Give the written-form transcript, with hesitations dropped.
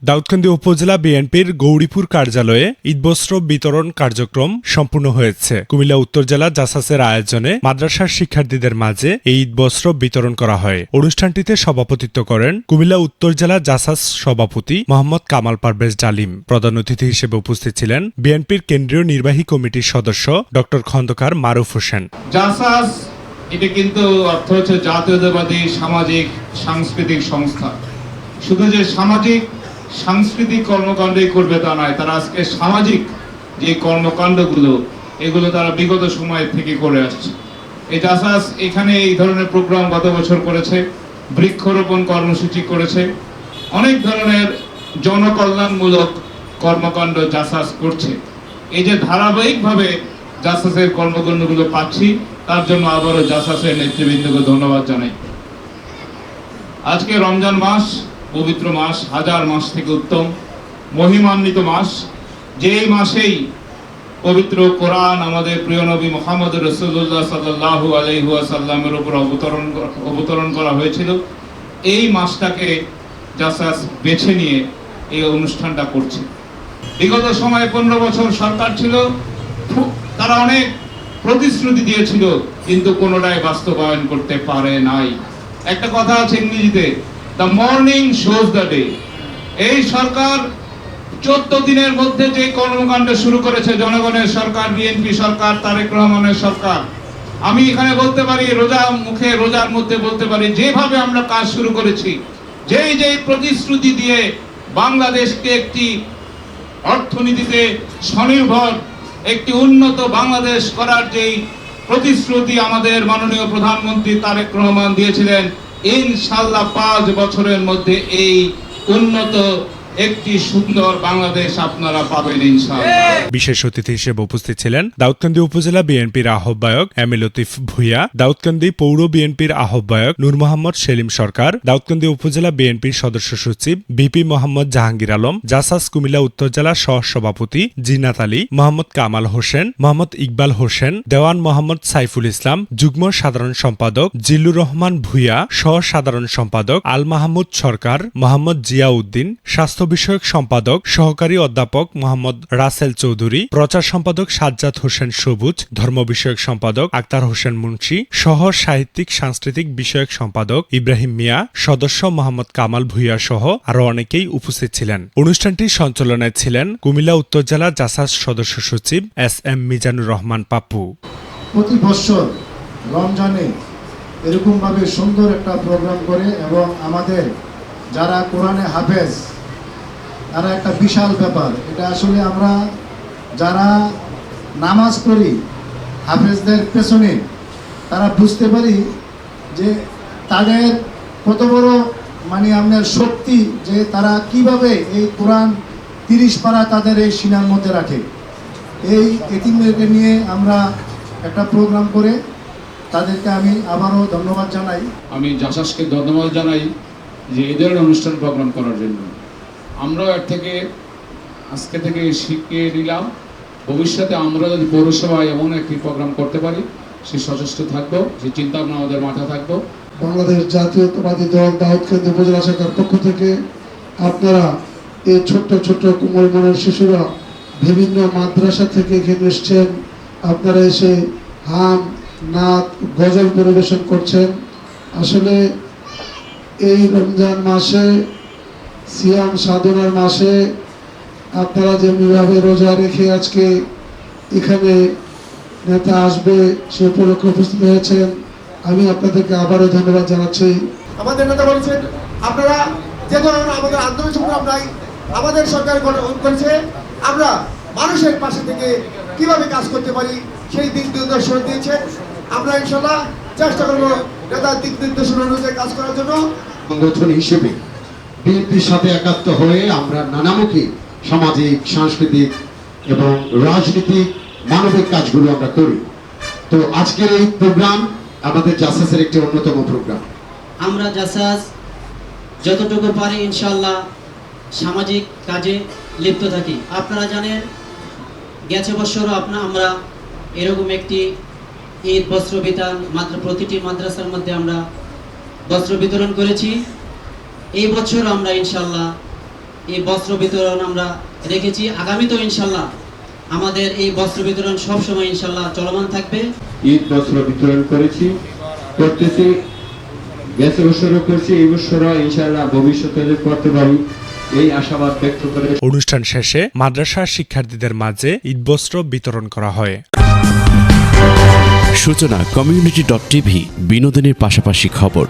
দাউদকান্দি উপজেলা বিএনপির গৌরীপুর কার্যালয়ে ঈদবস্ত্র বিতরণ কার্যক্রম সম্পূর্ণ হয়েছে। কুমিল্লা উত্তর জেলা জাসাসের আয়োজনে মাদ্রাসার শিক্ষার্থীদের মাঝে এই ঈদবস্ত্র বিতরণ করা হয়। অনুষ্ঠানটিতে সভাপতিত্ব করেন কুমিল্লা উত্তর জেলা জাসাস সভাপতি মোহাম্মদ কামাল পারভেজ ডালিম। প্রধান অতিথি হিসেবে উপস্থিত ছিলেন বিএনপির কেন্দ্রীয় নির্বাহী কমিটির সদস্য ডক্টর খন্দকার মারুফ হোসেন। জাসাস এটা কিন্তু অর্থ হচ্ছে জাতীয়তাবাদী সামাজিক সাংস্কৃতিক সংস্থা। শুধু যে সামাজিক সাংস্কৃতিক কর্মকাণ্ডই করবে তা নয়, তারা আজকে সামাজিক যে কর্মকাণ্ডগুলো এগুলো তারা বিগত সময় থেকে করে আসছে। এই জাসাস এখানে এই ধরনের প্রোগ্রাম গত বছর করেছে, বৃক্ষরোপণ কর্মসূচি করেছে, অনেক ধরনের জনকল্যাণমূলক কর্মকাণ্ড জাসাস করছে। এই যে ধারাবাহিকভাবে জাসাসের কর্মকাণ্ডগুলো পাচ্ছি, তার জন্য আবারও জাসাসের নেতৃবৃন্দকে ধন্যবাদ জানাই। আজকে রমজান মাস, পবিত্র মাস, হাজার মাস থেকে উত্তম মহিমান্বিত মাস, যেই মাসেই পবিত্র কোরআন আমাদের প্রিয় নবী মুহাম্মদ রাসূলুল্লাহ সাল্লাল্লাহু আলাইহি ওয়াসাল্লামের উপর অবতরণ করা হয়েছিল, এই মাসটাকে জাসাস বেছে নিয়ে এই অনুষ্ঠানটা করছে। বিগত সময়ে 15 বছর সরকার ছিল, তারা অনেক প্রতিশ্রুতি দিয়েছিল কিন্তু কোনোটাই বাস্তবায়ন করতে পারে নাই। একটা কথা আছে ইংরেজিতে, the morning shows the day. এই সরকার 14 দিনের মধ্যে যে কর্মকাণ্ড শুরু করেছে, জনগণের সরকার, বিএনপি সরকার, তারেক রহমানের সরকার, আমি এখানে বলতে পারি, রোজার মধ্যে বলতে পারি, যেভাবে আমরা কাজ শুরু করেছি, যেই প্রতিশ্রুতি দিয়ে বাংলাদেশকে একটি অর্থনীতিতে স্বনির্ভর, একটি উন্নত বাংলাদেশ করার যেই প্রতিশ্রুতি আমাদের মাননীয় প্রধানমন্ত্রী তারেক রহমান দিয়েছিলেন, ইনশাআল্লাহ 5 বছরের মধ্যে এই উন্নত একটি সুন্দর বাংলাদেশ আপনারা পাবেন ইনশাআল্লাহ। বিশেষ অতিথি হিসেবে উপস্থিত ছিলেন দাউদকান্দি উপজেলা বিএনপির আহ্বায়ক এম এ লতিফ ভূঁইয়া, দাউদকান্দি পৌর বিএনপির আহ্বায়ক নূর মোহাম্মদ সেলিম সরকার, দাউদকান্দি উপজেলা বিএনপির সদস্য সচিব ভিপি মোহাম্মদ জাহাঙ্গীর আলম, জাসাস কুমিল্লা উত্তর জেলা সহ সভাপতি জিনাত আলী, মোহাম্মদ কামাল হোসেন, মোহাম্মদ ইকবাল হোসেন, দেওয়ান মোহাম্মদ সাইফুল ইসলাম, যুগ্ম সাধারণ সম্পাদক জিল্লুর রহমান ভূঁইয়া, সহ সাধারণ সম্পাদক আল মাহমুদ সরকার, মোহাম্মদ জিয়াউদ্দিন, স্বাস্থ্য বিষয়ক সম্পাদক সহকারী অধ্যাপক মোহাম্মদ রাসেল চৌধুরী, প্রচার সম্পাদক সাজ্জাদ হোসেন সবুজ, ধর্ম বিষয়ক সম্পাদক আক্তার হোসেন মুন্সি, সহ সাহিত্যিক সাংস্কৃতিক বিষয়ক সম্পাদক ইব্রাহিম মিয়া, সদস্য মোহাম্মদ কামাল ভূঁইয়া সহ আরো অনেকেই উপস্থিত ছিলেন। অনুষ্ঠানটি সঞ্চালনায় ছিলেন কুমিল্লা উত্তর জেলা জাসাস সদস্য সচিব এস এম মিজানুর রহমান পাপ্পু। প্রতি বছর রমজানে এরকম ভাবে সুন্দর একটা প্রোগ্রাম করে এবং আমাদের যারা কোরআনে হাফেজ, তারা একটা বিশাল ব্যাপার। এটা আসলে আমরা যারা নামাজ পড়ি হাফেজদের পেছনে, তারা বুঝতে পারি যে তাদের কত বড় আপনার শক্তি, যে তারা কিভাবে এই কোরআন 30 পারা তাদের এই সিনার মধ্যে রাখে। এই এতিমদেরকে নিয়ে আমরা একটা প্রোগ্রাম করে তাদেরকে আমি আবারও ধন্যবাদ জানাই। আমি জাসাসকে ধন্যবাদ জানাই যে এদের অনুষ্ঠান প্রোগ্রাম করার জন্য। আমরাও এর থেকে আজকে থেকে শিখে নিলাম, ভবিষ্যতে আমরা যদি পৌরসভায় এমন একটি প্রোগ্রাম করতে পারি, সে সচেষ্ট থাকবো, যে চিন্তা ভাবনা আমাদের মাথায় থাকবো। বাংলাদেশ জাতীয়তাবাদী দল দাউদকান্দি উপজেলা শাখার পক্ষ থেকে আপনারা এই ছোট্ট ছোট্ট কোমল মনের শিশুরা বিভিন্ন মাদ্রাসা থেকে এখানে এসছেন, আপনারা এসে হাম নাত গজল পরিবেশন করছেন। আসলে এই রমজান মাসে, সিয়াম সাধনার মাসে আপনারা যেভাবে রোজা রেখে আজকে এখানে নেতা আসবে সে উপলক্ষে উপস্থিত হয়েছেন, আমি আপনাদেরকে আবারও ধন্যবাদ জানাচ্ছি। আমাদের নেতা বলছেন, আপনারা যে ধরনের আমাদের আন্দোলন সংগ্রাম নাই, আমাদের সরকার করেছে, আমরা মানুষের পাশে থেকে কিভাবে কাজ করতে পারি সেই দিক নির্দেশনা দিয়েছেন। আমরা ইনশাল্লাহ চেষ্টা করবো নেতার দিক নির্দেশনা অনুযায়ী কাজ করার জন্য। সংগঠন হিসেবে বিএনপির সাথে একাত্ম হয়ে আমরা নানামুখী সামাজিক, সাংস্কৃতিক এবং রাজনৈতিক মানবিক কাজগুলো আমরা করি। তো আজকের এই প্রোগ্রাম আমাদের জাসাসের একটি অন্যতম প্রোগ্রাম। আমরা জাসাস যতটুকু পারি ইনশাল্লাহ সামাজিক কাজে লিপ্ত থাকি। আপনারা জানেন গেছে বছরও আমরা এরকম একটি ঈদ বস্ত্র বিতরণ প্রতিটি মাদ্রাসার মধ্যে আমরা বস্ত্র বিতরণ করেছি। এই বছর আমরা ইনশাল্লাহ এই বস্ত্র বিতরণ আমরা রেখেছি। আগামীতেও ইনশাল্লাহ আমাদের এই বস্ত্র বিতরণ সবসময় ইনশাল্লাহ চলমান থাকবে। ঈদ বস্ত্র বিতরণ করতেছি, গেছে বছরও করছি, এই বছরও ইনশাআল্লাহ ভবিষ্যতে করতে পারি এই আশাবাদ ব্যক্ত করে অনুষ্ঠান শেষে মাদ্রাসার শিক্ষার্থীদের মাঝে ঈদবস্ত্র বিতরণ করা হয়। সূচনা community.tv বিনোদনের পাশাপাশি খবর।